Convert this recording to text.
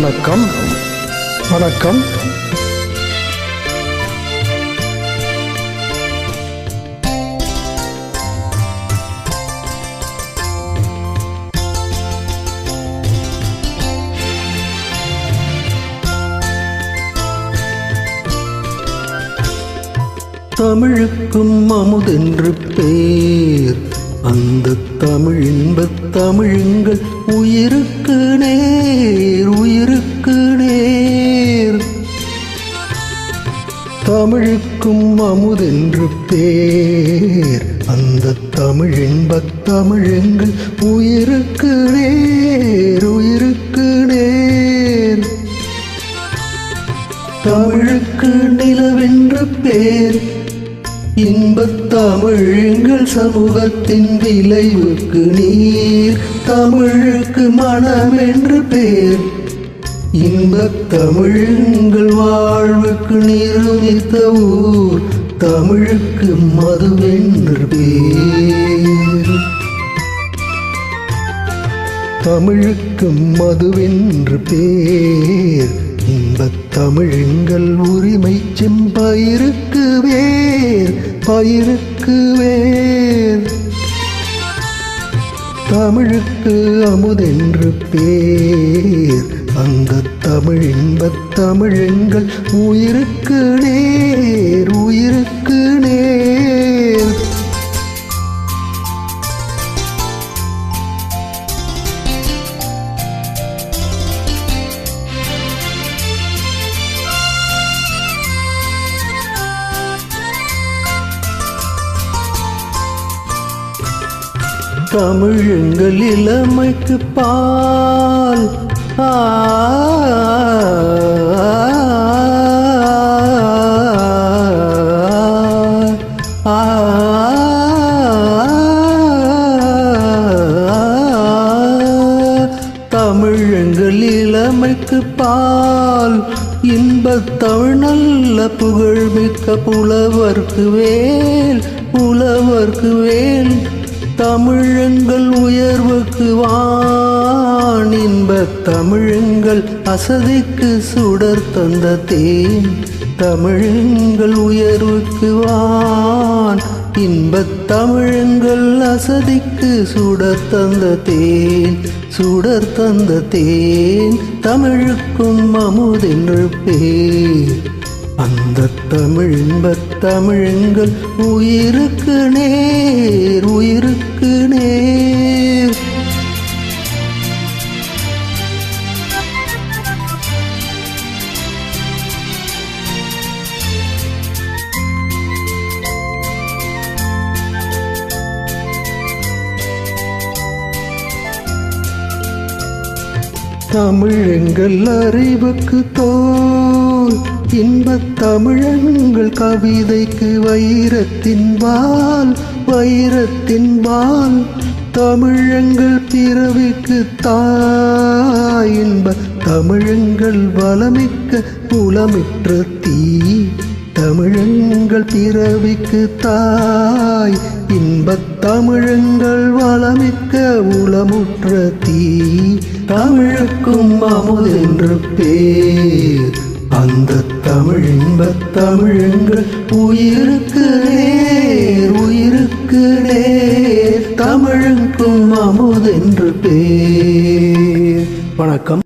வணக்கம் வணக்கம். தமிழுக்கும் அமுதென்று பேர், அந்த தமிழ் இன்பத் தமிழுங்கள் உயிருக்கு நேர், உயிருக்கு நேர். தமிழுக்கும் அமுதென்று பேர், அந்த தமிழ் இன்பத் தமிழுங்கள் உயிருக்கு நேர், உயிருக்கு நேர். தமிழுக்கு நிலவென்று பேர், இன்பத் தமிழ்கள் சமூகத்தின் விளைவுக்கு நீர். தமிழுக்கு மனம் என்று பேர், இன்பத் தமிழ்கள் வாழ்வுக்கு நிருமித்த ஊர். தமிழுக்கு மதுவென்று பேர், தமிழுக்கு மதுவென்று பேர். இன்பத் தமிழ்கள் உரிமை செம்பயிருக்கு வேர், பயிருக்கு வேர். தமிழுக்கு அமுதென்று பேர், அந்த தமிழ் இன்பத் தமிழ்கள் உயிருக்கு நேர், உயிருக்கு நேர். தமிழெங்கள் இளமைக்கு பால், தமிழெங்கள் இளமைக்கு பால். இன்பத் தமிழ் நல்ல புகழ்மிக்க புலவர்க்கு வேல், புலவர்க்கு வேல். தமிழெங்கள் உயர்வுக்கு வான், இன்பத் தமிழெங்கள் அசதிக்கு சுடர் தந்த தேன். தமிழெங்கள் உயர்வுக்கு வான், இன்பத் தமிழெங்கள் அசதிக்கு சுடர் தந்த தேன், சுடர் தந்த தேன். தமிழுக்கும் அமுதென்று பேர், அந்த தமிழ் இன்பத் தமிழ்கள் உயிருக்கு நேர், உயிருக்கு நேர். தமிழெங்கள் அறிவுக்கு தோல், இன்பத் தமிழங்கள் கவிதைக்கு வைரத்தின் வால், வைரத்தின் வால். தமிழங்கள் பிறவிக்கு தாய், இன்பத் தமிழங்கள் வளமிக்க புலமிற்ற தீ. தமிழங்கள் பிறவிக்கு தாய், இன்பத் தமிழங்கள் வளமிக்க உளமுற்ற தீ. தமிழுக்கும் அமுதென்று பேர், அந்த தமிழ் இன்பத் தமிழங்கள் உயிருக்கு நேர், உயிருக்கு நேர். தமிழுக்கும் அமுதென்று பேர். வணக்கம்.